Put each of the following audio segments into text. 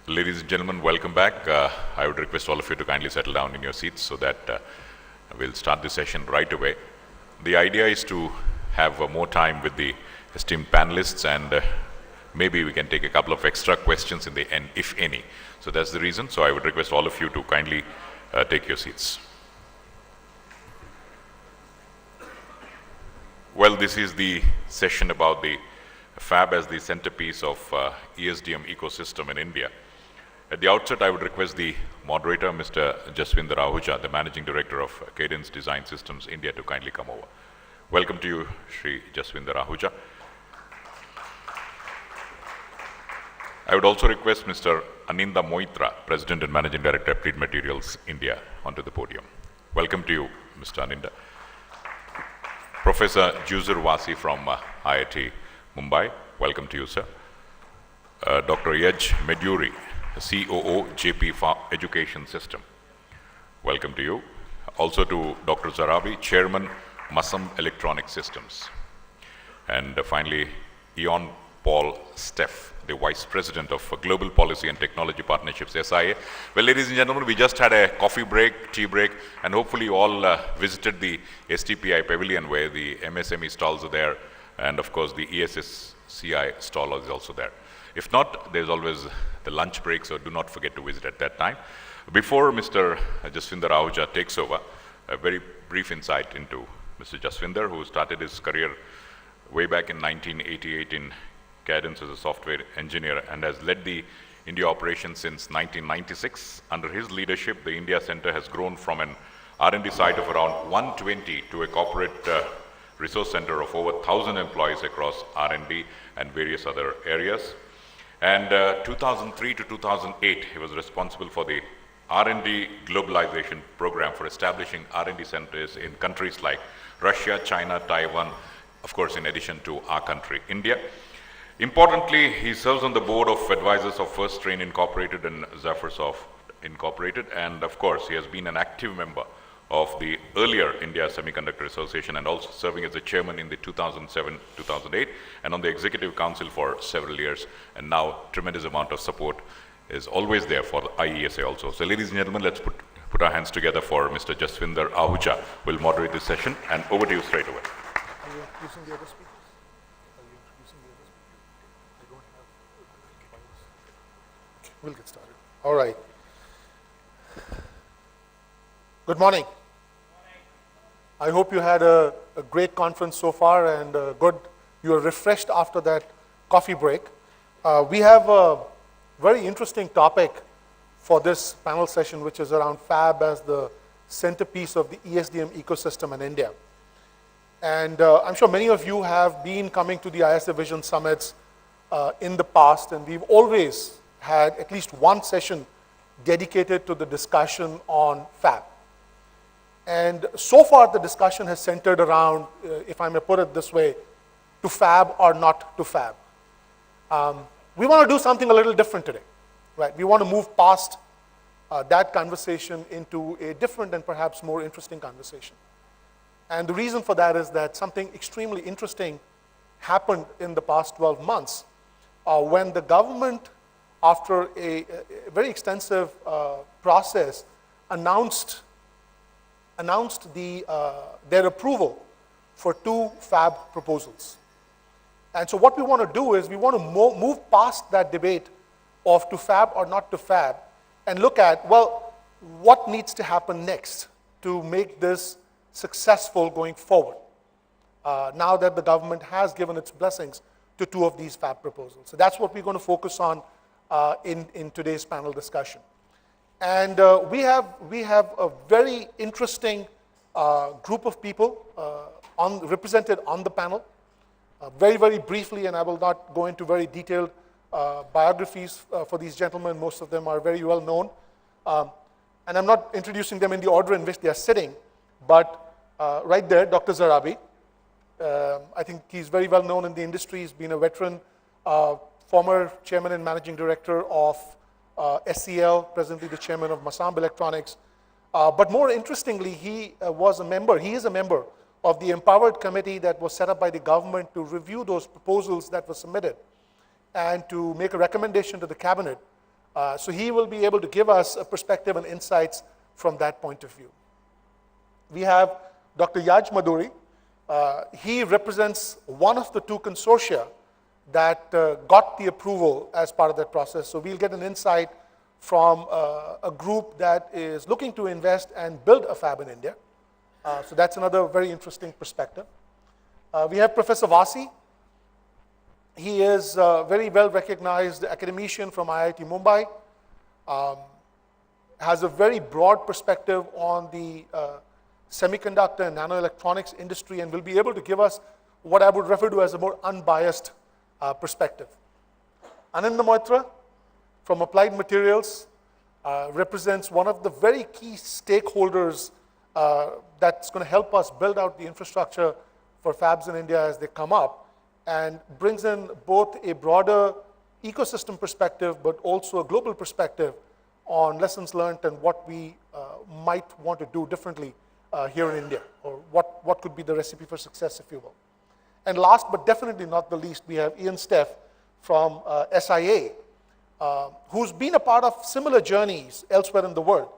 Ladies and gentlemen, welcome back. I would request all of you to kindly settle down in your seats so that we'll start the session right away. The idea is to have more time with the esteemed panelists, and maybe we can take a couple of extra questions in the end, if any. So that's the reason. So I would request all of you to kindly take your seats. Well, this is the session about the Fab as the centerpiece of ESDM ecosystem in India. At the outset, I would request the moderator, Mr. Jaswinder Ahuja, the Managing Director of Cadence Design Systems India, to kindly come over. Welcome to you, Shri Jaswinder Ahuja. I would also request Mr. Aninda Moitra, President and Managing Director, Applied Materials India, onto the podium. Welcome to you, Mr. Aninda. Professor Juzur Wasi from IIT Mumbai, welcome to you, sir. Dr. Yej Meduri, COO, JP Education System. Welcome to you. Also to Dr. Zarabi, Chairman, Masam Electronic Systems. And finally, Ion Paul Steff, the Vice President of Global Policy and Technology Partnerships, SIA. Well, ladies and gentlemen, we just had a coffee break, tea break, and hopefully you all visited the STPI Pavilion where the MSME stalls are there, and of course the ESSCI stall is also there. If not, there's always the lunch break, so do not forget to visit at that time. Before Mr. Jaswinder Ahuja takes over, a very brief insight into Mr. Jaswinder, who started his career way back in 1988 in Cadence as a software engineer and has led the India operations since 1996. Under his leadership, the India Center has grown from an R&D site of around 120 to a corporate resource center of over 1,000 employees across R&D and various other areas. And 2003 to 2008, he was responsible for the R&D globalization program for establishing R&D centers in countries like Russia, China, Taiwan, of course, in addition to our country, India. Importantly, he serves on the board of advisors of First Train Incorporated and Zafarsoft Incorporated, and of course, he has been an active member of the earlier India Semiconductor Association and also serving as the chairman in the 2007-2008 and on the executive council for several years, and now tremendous amount of support is always there for the IESA also. So ladies and gentlemen, let's put our hands together for Mr. Jaswinder Ahuja, who will moderate this session, and over to you straight away. Are you introducing the other speakers? I don't have files. Okay, we'll get started. All right. Good morning. I hope you had a great conference so far, and you are refreshed after that coffee break. We have a very interesting topic for this panel session, which is around Fab as the centerpiece of the ESDM ecosystem in India. And I'm sure many of you have been coming to the IESA Vision Summits in the past, and we've always had at least one session dedicated to the discussion on Fab. And so far, the discussion has centered around, if I may put it this way, to Fab or not to Fab. We want to do something a little different today, right? We want to move past that conversation into a different and perhaps more interesting conversation. And the reason for that is that something extremely interesting happened in the past 12 months when the government, after a very extensive process, announced their approval for 2 Fab proposals. And so what we want to do is we want to move past that debate of to Fab or not to Fab and look at, well, what needs to happen next to make this successful going forward, now that the government has given its blessings to 2 of these Fab proposals. So that's what we're going to focus on in today's panel discussion. And we have a very interesting group of people represented on the panel. Very, very briefly, and I will not go into very detailed biographies for these gentlemen. Most of them are very well known. And I'm not introducing them in the order in which they are sitting, but right there, Dr. Zarabi. I think he's very well known in the industry. He's been a veteran, former chairman and managing director of SCL, presently the chairman of Masam Electronics. But more interestingly, he is a member of the empowered committee that was set up by the government to review those proposals that were submitted and to make a recommendation to the cabinet So he will be able to give us a perspective and insights from that point of view. We have Dr. Yaj Madhuri. He represents one of the two consortia that got the approval as part of that process. So we'll get an insight from a group that is looking to invest and build a fab in India. So that's another very interesting perspective. We have Professor Vasi. He is a very well recognized academician from IIT Mumbai. Has a very broad perspective on the semiconductor and nanoelectronics industry and will be able to give us what I would refer to as a more unbiased perspective. Ananda Moitra from Applied Materials represents one of the very key stakeholders that's going to help us build out the infrastructure for fabs in India as they come up, and brings in both a broader ecosystem perspective but also a global perspective on lessons learned and what we might want to do differently here in India, or what could be the recipe for success, if you will. And last but definitely not the least, we have Ian Steff from SIA, who's been a part of similar journeys elsewhere in the world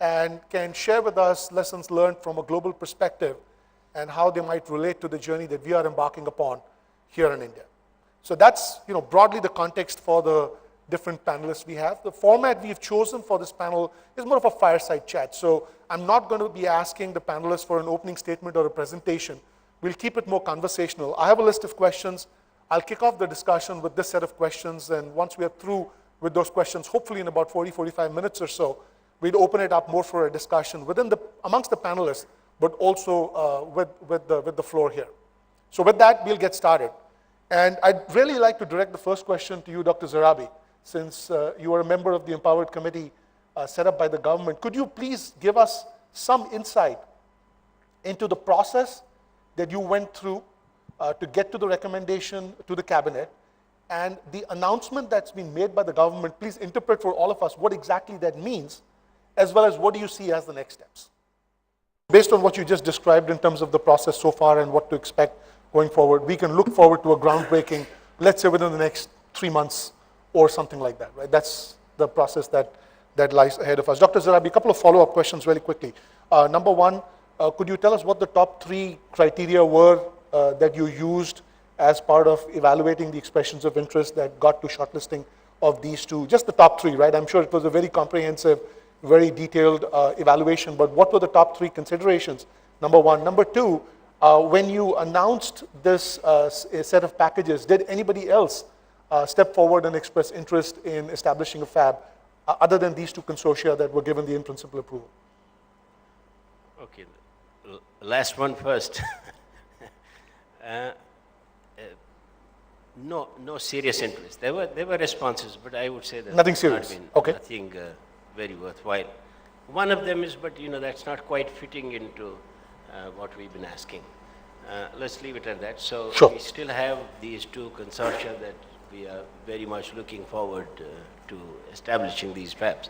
and can share with us lessons learned from a global perspective and how they might relate to the journey that we are embarking upon here in India. So that's broadly the context for the different panelists we have. The format we've chosen for this panel is more of a fireside chat. So I'm not going to be asking the panelists for an opening statement or a presentation. We'll keep it more conversational. I have a list of questions. I'll kick off the discussion with this set of questions, and once we are through with those questions, hopefully in about 40-45 minutes or so, we'd open it up more for a discussion amongst the panelists, but also with the floor here. So with that, we'll get started. And I'd really like to direct the first question to you, Dr. Zarabi, since you are a member of the Empowered Committee set up by the government. Could you please give us some insight into the process that you went through to get to the recommendation to the cabinet, and the announcement that's been made by the government? Please interpret for all of us what exactly that means, as well as what do you see as the next steps? Based on what you just described in terms of the process so far and what to expect going forward, we can look forward to a groundbreaking, let's say within the next 3 months or something like that, right? That's the process that lies ahead of us. Dr. Zarabi, a couple of follow-up questions really quickly. Number one, could you tell us what the top 3 criteria were that you used as part of evaluating the expressions of interest that got to shortlisting of these two? Just the top 3, right? I'm sure it was a very comprehensive, very detailed evaluation, but what were the top 3 considerations? Number one. Number two, when you announced this set of packages, did anybody else step forward and express interest in establishing a fab other than these two consortia that were given the in-principle approval? Okay, last one first. No serious interest. There were responses, but I would say that nothing serious. Okay. Nothing very worthwhile. One of them is, but that's not quite fitting into what we've been asking. Let's leave it at that. So sure. We still have these two consortia that we are very much looking forward to establishing these fabs.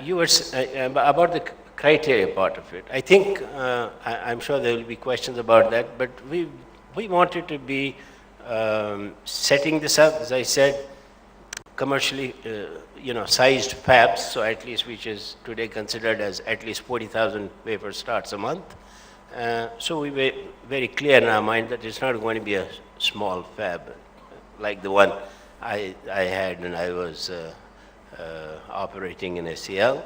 You were about the criteria part of it. I think I'm sure there will be questions about that, but we wanted to be setting this up, as I said, commercially sized fabs, so at least which is today considered as at least 40,000 wafer starts a month. So we were very clear in our mind that it's not going to be a small fab like the one I had when I was operating in SEL.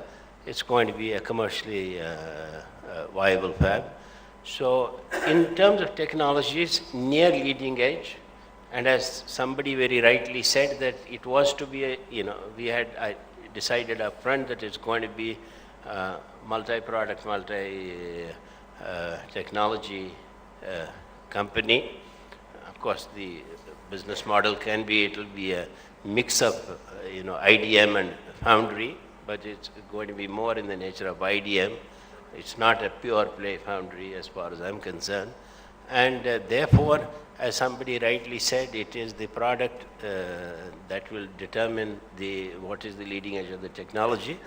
It's going to be a commercially viable fab. So in terms of technologies, near leading edge, and as somebody very rightly said that it was to be I decided up front that it's going to be multi-product, multi-technology company. Of course, the business model can be, it will be a mix of IDM and foundry, but it's going to be more in the nature of IDM. It's not a pure play foundry as far as I'm concerned. And therefore, as somebody rightly said, it is the product that will determine what is the leading edge of the technology.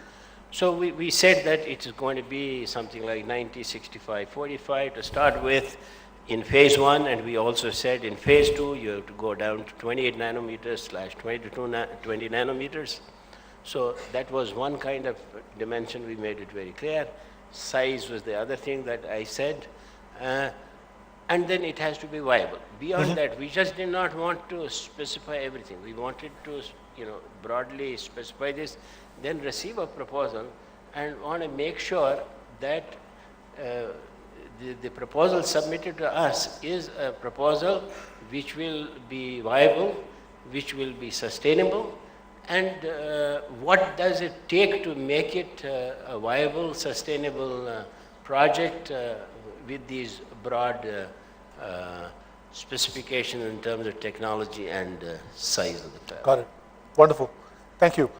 So we said that it is going to be something like 90, 65, 45 to start with in phase 1, and we also said in phase 2 you have to go down to 28 nanometers / 20 nanometers. So that was one kind of dimension, we made it very clear. Size was the other thing that I said. And then it has to be viable. Beyond that, we just did not want to specify everything. We wanted to, broadly specify this, then receive a proposal and want to make sure that the proposal submitted to us is a proposal which will be viable, which will be sustainable, and what does it take to make it a viable, sustainable project with these broad specifications in terms of technology and size of the fab. Got it. Wonderful. Thank you.